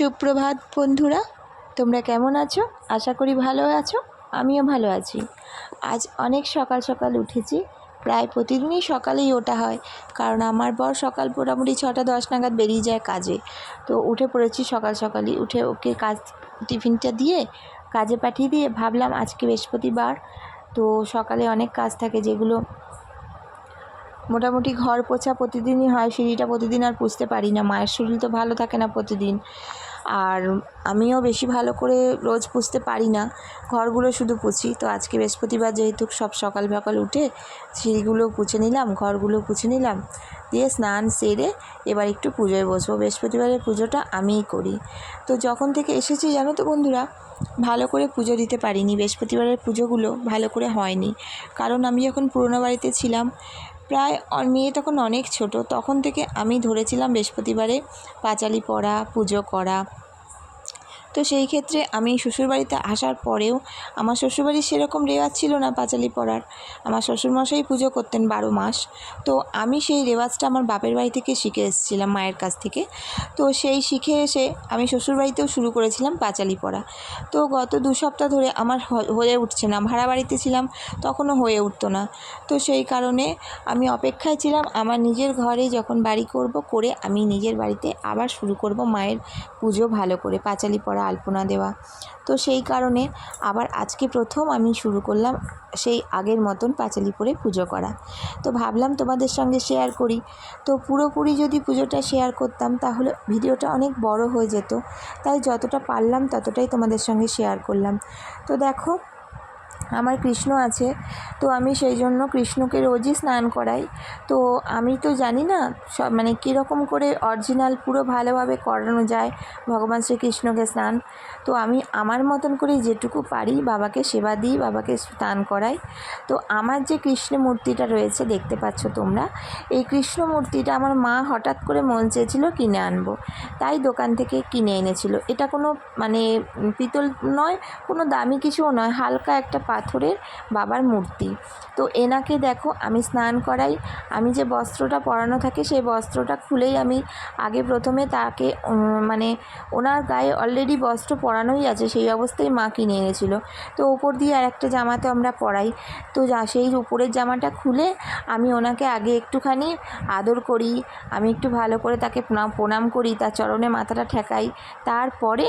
সুপ্রভাত বন্ধুরা, তোমরা কেমন আছো? আশা করি ভালো আছো। আমিও ভালো আছি। আজ অনেক সকাল সকাল উঠেছি। প্রায় প্রতিদিনই সকালেই ওঠা হয়, কারণ আমার বর সকাল মোটামুটি 6টা 10 নাগাদ বেরিয়ে যায় কাজে। তো উঠে পড়েছি সকাল সকালই, উঠে ওকে টিফিনটা দিয়ে কাজে পাঠিয়ে দিয়ে ভাবলাম আজকে বৃহস্পতিবার, তো সকালে অনেক কাজ থাকে যেগুলো মোটামুটি ঘর পোছা প্রতিদিনই হয়। সিঁড়িটা প্রতিদিন আর পুছতে পারি না, মায়ের শরীর তো ভালো থাকে না প্রতিদিন, আর আমিও বেশি ভালো করে রোজ পুছতে পারি না, ঘরগুলো শুধু পুছি। তো আজকে বৃহস্পতিবার যেহেতু সব সকাল সকাল উঠে সিঁড়িগুলো পুছে নিলাম, ঘরগুলো পুছে নিলাম, দিয়ে স্নান সেরে এবার একটু পুজোয় বসবো। বৃহস্পতিবারের পুজোটা আমিই করি। তো যখন থেকে এসেছি জানো তো বন্ধুরা, ভালো করে পুজো দিতে পারিনি। বৃহস্পতিবারের পুজোগুলো ভালো করে হয়নি, কারণ আমি যখন পুরোনো বাড়িতে ছিলাম, প্রায় মেয়ে তখন অনেক ছোট, তখন থেকে আমি ধরেছিলাম বৃহস্পতিবারে পাঁচালি পড়া, পুজো করা। তো সেই ক্ষেত্রে আমি শ্বশুরবাড়িতে আসার পরেও আমার শ্বশুরবাড়ির সেরকম রেওয়াজ ছিল না পাঁচালি পড়ার। আমার শ্বশুরমশাই পুজো করতেন 12 মাস। তো আমি সেই রেওয়াজটা আমার বাপের বাড়ি থেকে শিখে এসেছিলাম, মায়ের কাছ থেকে। তো সেই শিখে এসে আমি শ্বশুরবাড়িতেও শুরু করেছিলাম পাঁচালি পড়া। তো গত 2 সপ্তাহ ধরে আমার হয়ে উঠছে না, ভাড়া বাড়িতে ছিলাম তখনও হয়ে উঠতো না। তো সেই কারণে আমি অপেক্ষায় ছিলাম আমার নিজের ঘরে যখন বাড়ি করব, করে আমি নিজের বাড়িতে আবার শুরু করব মায়ের পুজো ভালো করে, পাঁচালি পড়া, আলপনা দেওয়া। তো সেই কারণে আবার আজকে প্রথম আমি শুরু করলাম সেই আগের মতন পাঁচালি পড়ে পুজো করা। তো ভাবলাম তোমাদের সঙ্গে শেয়ার করি। তো পুরোপুরি যদি পুজোটা শেয়ার করতাম তাহলে ভিডিওটা অনেক বড় হয়ে যেত, তাই যতটা পারলাম ততটাই তোমাদের সঙ্গে শেয়ার করলাম। তো দেখো, আমার কৃষ্ণ আছে, তো আমি সেই জন্য কৃষ্ণকে রোজই স্নান করাই। তো আমি তো জানি না সব মানে কীরকম করে অরিজিনাল পুরো ভালোভাবে করানো যায় ভগবান শ্রীকৃষ্ণকে স্নান। তো আমি আমার মতন করে যেটুকু পারি বাবাকে সেবা দিই, বাবাকে স্নান করাই। তো আমার যে কৃষ্ণ মূর্তিটা রয়েছে দেখতে পাচ্ছ তোমরা, এই কৃষ্ণ মূর্তিটা আমার মা হঠাৎ করে মন চেয়েছিল কিনে আনবো, তাই দোকান থেকে কিনে এনেছিল। এটা কোনো মানে পিতল নয়, কোনো দামি কিছুও নয়, হালকা একটা পাথরের বাবার মূর্তি। তো এনাকে দেখো আমি স্নান করাই, আমি যে বস্ত্রটা পরানো থাকে সেই বস্ত্রটা খুলেই আমি আগে প্রথমে তাকে মানে ওনার গায়ে অলরেডি বস্ত্র পরানোই আছে, সেই অবস্থায় মা কিনে এনেছিল। তো ওপর দিয়ে আর একটা জামাতে আমরা পরাই। তো সেই উপরের জামাটা খুলে আমি ওনাকে আগে একটুখানি আদর করি, আমি একটু ভালো করে তাকে প্রণাম করি, তার চরণে মাথাটা ঠেকাই। তারপরে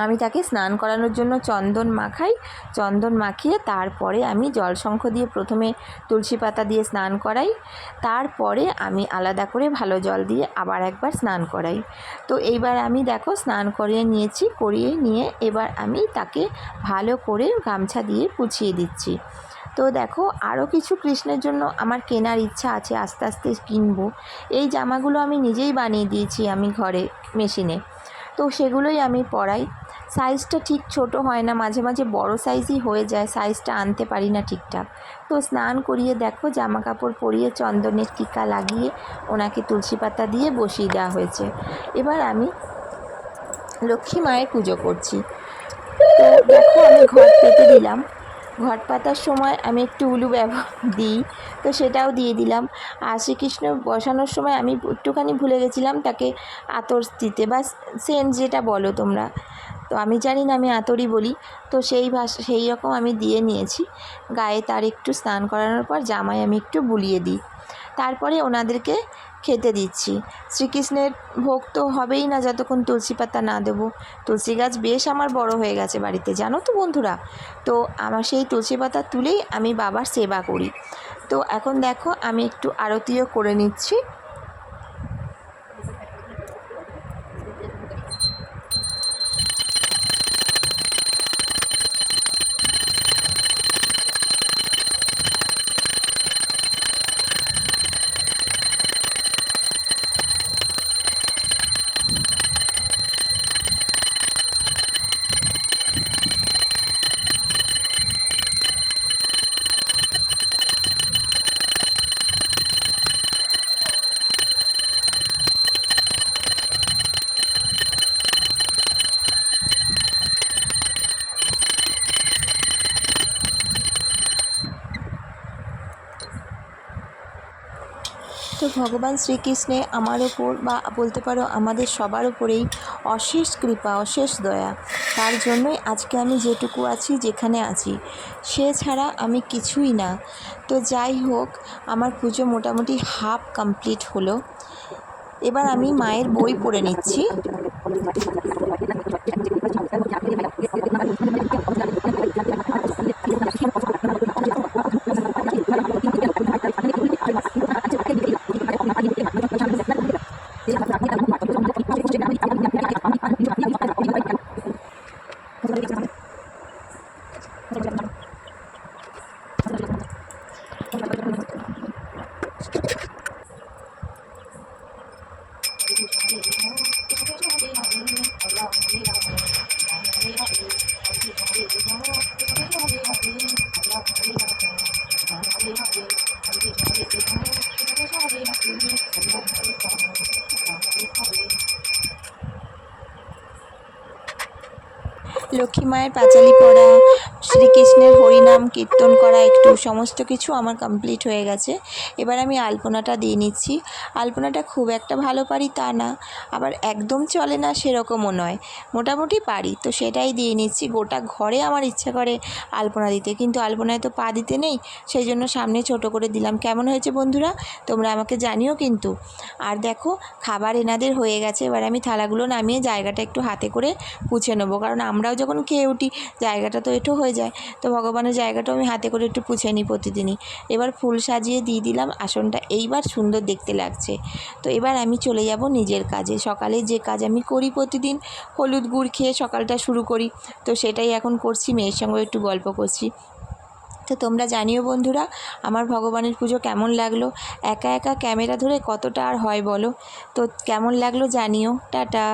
আমি তাকে স্নান করানোর জন্য চন্দন মাখাই, চন্দন মাখিয়ে তারপরে আমি জলশঙ্খ দিয়ে প্রথমে তুলসী পাতা দিয়ে স্নান করাই, তারপরে আমি আলাদা করে ভালো জল দিয়ে আবার একবার স্নান করাই। তো এইবার আমি দেখো স্নান করিয়ে নিয়েছি, করিয়ে নিয়ে এবার আমি তাকে ভালো করে গামছা দিয়ে পুছিয়ে দিচ্ছি। তো দেখো আরও কিছু কৃষ্ণের জন্য আমার কেনার ইচ্ছা আছে, আস্তে আস্তে কিনবো। এই জামাগুলো আমি নিজেই বানিয়ে দিয়েছি আমি ঘরে মেশিনে, তো সেগুলোই আমি পরাই। সাইজটা ঠিক ছোট হয় না, মাঝে মাঝে বড় সাইজই হয়ে যায়, সাইজটা আনতে পারি না ঠিকঠাক। তো স্নান করিয়ে দেখো জামা কাপড় পরিয়ে চন্দনের টিকা লাগিয়ে ওনাকে তুলসী পাতা দিয়ে বসিয়ে দেওয়া হয়েছে। এবার আমি লক্ষ্মী মায়ের পুজো করছি। তো দেখো আমি ঘট পেতে দিলাম, ঘট পাতার সময় আমি একটু উলু দিই, তো সেটাও দিয়ে দিলাম। আর শ্রীকৃষ্ণ বসানোর সময় আমি একটুখানি ভুলে গেছিলাম তাকে আতর দিতে, বা সেন্ট যেটা বলো তোমরা, তো আমি জানি না, আমি আতরই বলি। তো সেই রকম আমি দিয়ে নিয়েছি গায়ে। তার একটু স্নান করানোর পর জামায় আমি একটু বুলিয়ে দিই, তারপরে ওনাদেরকে খেতে দিচ্ছি। শ্রীকৃষ্ণের ভোগ তো হবেই না যতক্ষণ তুলসী পাতা না দেবো। তুলসী গাছ বেশ আমার বড় হয়ে গেছে বাড়িতে, জানো তো বন্ধুরা। তো আমার সেই তুলসী পাতা তুলেই আমি বাবার সেবা করি। তো এখন দেখো আমি একটু আরতিও করে নিচ্ছি। তো ভগবান শ্রীকৃষ্ণে আমার ওপর বা বলতে পারো আমাদের সবার ওপরেই অশেষ কৃপা, অশেষ দয়া। তার জন্যই আজকে আমি যেটুকু আছি, যেখানে আছি, সে ছাড়া আমি কিছুই না। তো যাই হোক, আমার পুজো মোটামুটি হাফ কমপ্লিট হলো। এবার আমি মায়ের বই পড়ে নিচ্ছি। লক্ষ্মী মায়ের পাঁচালি পড়া, শ্রীকৃষ্ণের হরিনাম কীর্তন করা, একটু সমস্ত কিছু আমার কমপ্লিট হয়ে গেছে। এবার আমি আলপনাটা দিয়ে নিচ্ছি। আলপনাটা খুব একটা ভালো পারি তা না, আবার একদম চলে না সেরকমও নয়, মোটামুটি পারি। তো সেটাই দিয়ে নিচ্ছি। গোটা ঘরে আমার ইচ্ছা করে আলপনা দিতে, কিন্তু আলপনায় তো পা দিতে নেই, সেই জন্য সামনে ছোট করে দিলাম। কেমন হয়েছে বন্ধুরা, তোমরা আমাকে জানিও কিন্তু। আর দেখো, খাবার এনাদের হয়ে গেছে। এবার আমি থালাগুলো নামিয়ে জায়গাটা একটু হাতে করে পুছে নেবো, কারণ আমরাও যখন খেয়ে উঠি জায়গাটা তো এঁটো হয়ে যায়। তো ভগবানের জায়গাটাও আমি হাতে করে একটু পুছে নিই প্রতিদিনই। এবার ফুল সাজিয়ে দিয়ে দিলাম আসনটা, এইবার সুন্দর দেখতে লাগছে। তো এবার আমি চলে যাব নিজের কাজে। সকালে যে কাজ আমি করি প্রতিদিন, হলুদ গুড় খেয়ে সকালটা শুরু করি, তো সেটাই এখন করছি। মেয়ের সঙ্গে একটু গল্প করছি। তো তোমরা জানিও বন্ধুরা, আমার ভগবানের পুজো কেমন লাগলো। একা একা ক্যামেরা ধরে কতটা আর হয় বলো। তো কেমন লাগলো জানিও। টাটা।